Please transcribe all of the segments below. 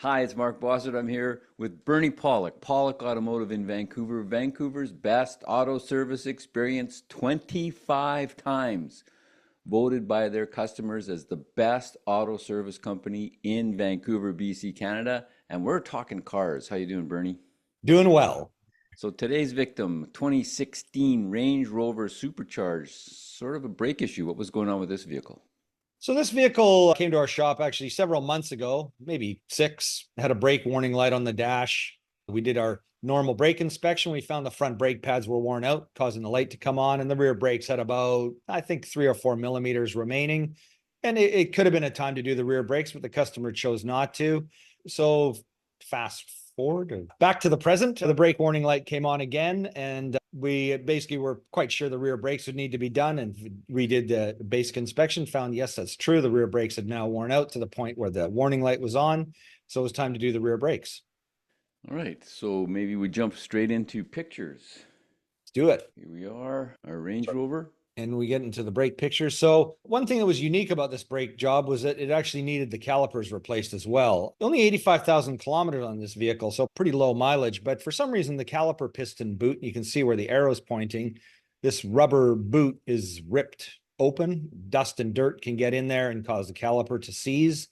Hi, it's Mark Bossert. I'm here with Bernie Pawlik, Pawlik Automotive in Vancouver, Vancouver's best auto service experience 25 times, voted by their customers as the best auto service company in Vancouver, BC, Canada. And we're talking cars. How you doing, Bernie? Doing well. So today's victim, 2016 Range Rover Supercharged, sort of a brake issue. What was going on with this vehicle? So this vehicle came to our shop actually several months ago, maybe six, had a brake warning light on the dash. We did our normal brake inspection. We found the front brake pads were worn out, causing the light to come on, and the rear brakes had about, I think, 3 or 4 millimeters remaining. And it could have been a time to do the rear brakes, but the customer chose not to. So fast forward back to the present, the brake warning light came on again, and we basically were quite sure the rear brakes would need to be done, and redid the basic inspection, found yes, that's true, the rear brakes had now worn out to the point where the warning light was on, so it was time to do the rear brakes. All right, so maybe we jump straight into pictures. Let's do it. Here we are, our Range Rover. And we get into the brake picture. So one thing that was unique about this brake job was that it actually needed the calipers replaced as well. Only 85,000 kilometers on this vehicle, so pretty low mileage. But for some reason, the caliper piston boot, you can see where the arrow's pointing, this rubber boot is ripped open. Dust and dirt can get in there and cause the caliper to seize.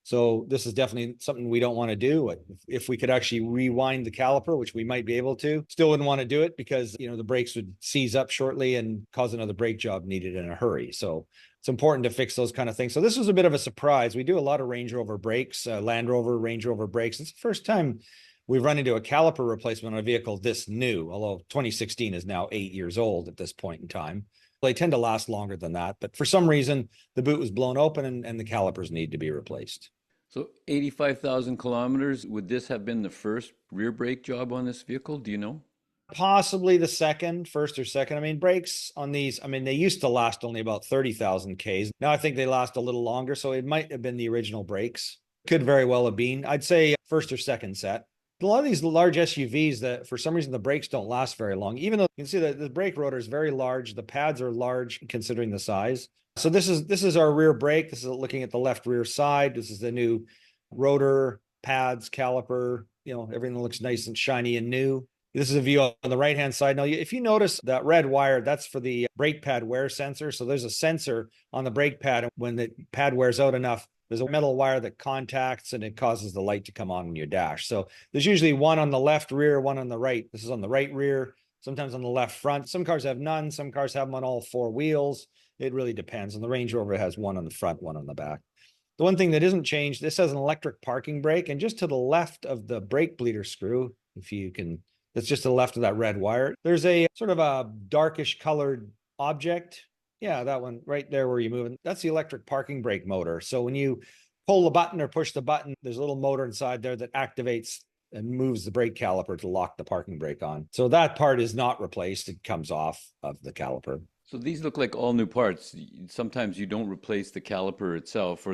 So this is definitely something we don't want to do. If we could actually rewind the caliper, which we might be able to, still wouldn't want to do it because, the brakes would seize up shortly and cause another brake job needed in a hurry. So it's important to fix those kind of things. So this was a bit of a surprise. We do a lot of Range Rover brakes, Land Rover, Range Rover brakes. It's the first time we've run into a caliper replacement on a vehicle this new, although 2016 is now 8 years old at this point in time. They tend to last longer than that, but for some reason, the boot was blown open and the calipers need to be replaced. So 85,000 kilometers, would this have been the first rear brake job on this vehicle? Do you know? Possibly the first or second. I mean, brakes on these, they used to last only about 30,000 Ks. Now I think they last a little longer, so it might have been the original brakes. Could very well have been. I'd say first or second set. A lot of these large SUVs that for some reason the brakes don't last very long, even though you can see that the brake rotor is very large. The pads are large considering the size. So this is our rear brake. This is looking at the left rear side. This is the new rotor, pads, caliper, everything looks nice and shiny and new. This is a view on the right-hand side. Now, if you notice that red wire, that's for the brake pad wear sensor. So there's a sensor on the brake pad. And when the pad wears out enough, there's a metal wire that contacts and it causes the light to come on in your dash. So there's usually one on the left rear, one on the right. This is on the right rear, sometimes on the left front. Some cars have none. Some cars have them on all four wheels. It really depends. And the Range Rover has one on the front, one on the back. The one thing that isn't changed, this has an electric parking brake. And just to the left of the brake bleeder screw, if you can, that's just to the left of that red wire, there's a sort of a darkish colored object. Yeah, that one right there where you're moving. That's the electric parking brake motor. So when you pull the button or push the button, there's a little motor inside there that activates and moves the brake caliper to lock the parking brake on. So that part is not replaced. It comes off of the caliper. So these look like all new parts. Sometimes you don't replace the caliper itself or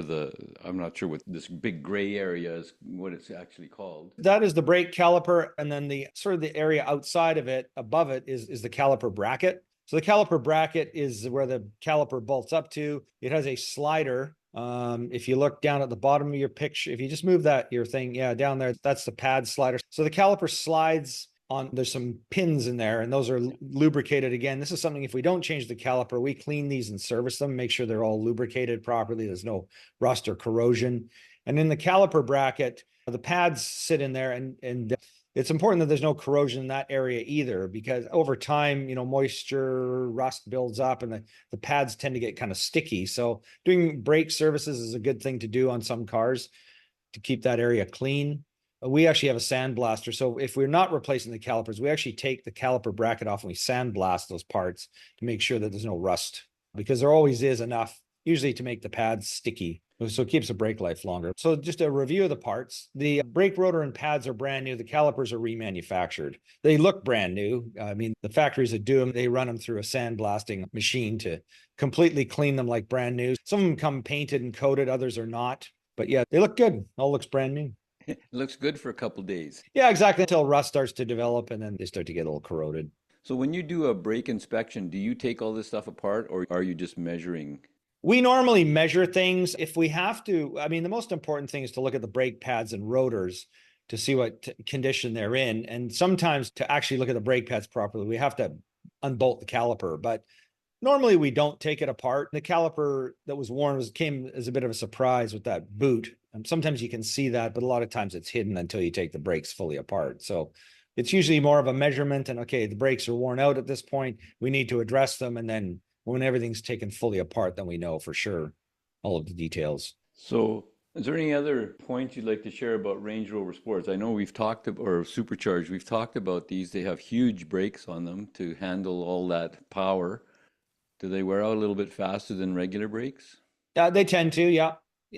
I'm not sure what this big gray area is, what it's actually called. That is the brake caliper. And then the sort of the area outside of it, above it is the caliper bracket. So the caliper bracket is where the caliper bolts up to. It has a slider. If you look down at the bottom of your picture, if you just move your thing, down there, that's the pad slider. So the caliper slides on, there's some pins in there and those are lubricated again. This is something, if we don't change the caliper, we clean these and service them, make sure they're all lubricated properly. There's no rust or corrosion. And in the caliper bracket, the pads sit in there and it's important that there's no corrosion in that area either, because over time, moisture, rust builds up and the pads tend to get kind of sticky. So doing brake services is a good thing to do on some cars to keep that area clean. We actually have a sandblaster. So if we're not replacing the calipers, we actually take the caliper bracket off and we sandblast those parts to make sure that there's no rust, because there always is enough, usually to make the pads sticky. So it keeps the brake life longer. So just a review of the parts. The brake rotor and pads are brand new. The calipers are remanufactured. They look brand new. The factories that do them, they run them through a sandblasting machine to completely clean them like brand new. Some of them come painted and coated, others are not. But yeah, they look good. All looks brand new. It looks good for a couple days. Yeah, exactly. Until rust starts to develop and then they start to get a little corroded. So when you do a brake inspection, do you take all this stuff apart or are you just measuring? We normally measure things if we have to. I mean, the most important thing is to look at the brake pads and rotors to see what condition they're in. And sometimes to actually look at the brake pads properly, we have to unbolt the caliper. But normally we don't take it apart. The caliper that was worn came as a bit of a surprise with that boot. And sometimes you can see that, but a lot of times it's hidden until you take the brakes fully apart. So it's usually more of a measurement and okay, the brakes are worn out at this point. We need to address them. And then when everything's taken fully apart, then we know for sure all of the details. So, is there any other points you'd like to share about Range Rover Sports? I know we've talked about, or Supercharged, we've talked about these. They have huge brakes on them to handle all that power. Do they wear out a little bit faster than regular brakes? They tend to, yeah.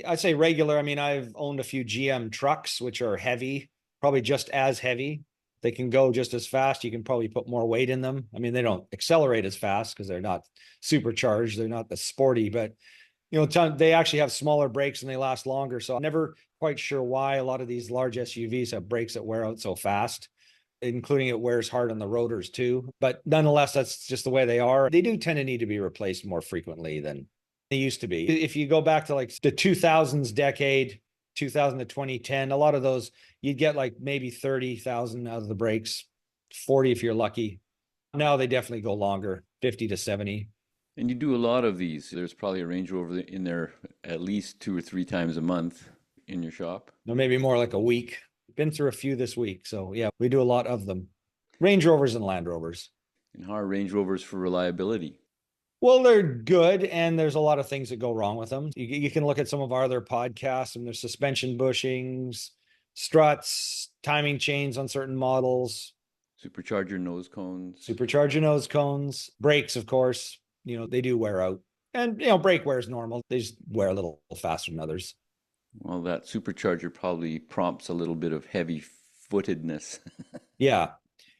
I'd say regular. I mean, I've owned a few GM trucks, which are heavy, probably just as heavy. They can go just as fast. You can probably put more weight in them. I mean, they don't accelerate as fast because they're not supercharged. They're not the sporty, but they actually have smaller brakes and they last longer. So I'm never quite sure why a lot of these large SUVs have brakes that wear out so fast, including it wears hard on the rotors too. But nonetheless, that's just the way they are. They do tend to need to be replaced more frequently than they used to be. If you go back to like the 2000s decade, 2000 to 2010, a lot of those, you'd get like maybe 30,000 out of the brakes, 40 if you're lucky. Now they definitely go longer, 50 to 70. And you do a lot of these. There's probably a Range Rover in there at least 2 or 3 times a month in your shop. No, maybe more like a week. Been through a few this week. So yeah, we do a lot of them. Range Rovers and Land Rovers. And how are Range Rovers for reliability? Well, they're good, and there's a lot of things that go wrong with them. You can look at some of our other podcasts, and there's suspension bushings, struts, timing chains on certain models, Supercharger nose cones. supercharger nose cones, brakes, of course. They do wear out. And, brake wear is normal. They just wear a little faster than others. Well, that supercharger probably prompts a little bit of heavy footedness. Yeah.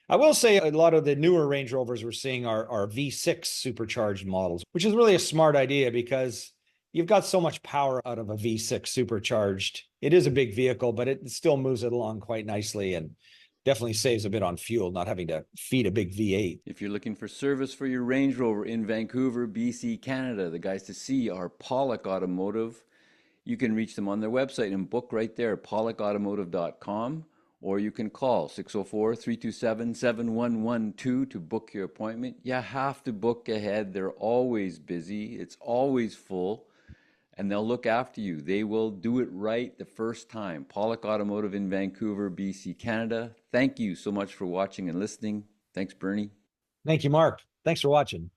I will say a lot of the newer Range Rovers we're seeing are V6 supercharged models, which is really a smart idea because you've got so much power out of a V6 supercharged. It is a big vehicle, but it still moves it along quite nicely and definitely saves a bit on fuel, not having to feed a big V8. If you're looking for service for your Range Rover in Vancouver, BC, Canada, the guys to see are Pawlik Automotive. You can reach them on their website and book right there, pawlikautomotive.com. Or you can call 604-327-7112 to book your appointment. You have to book ahead. They're always busy. It's always full. And they'll look after you. They will do it right the first time. Pawlik Automotive in Vancouver, BC, Canada. Thank you so much for watching and listening. Thanks, Bernie. Thank you, Mark. Thanks for watching.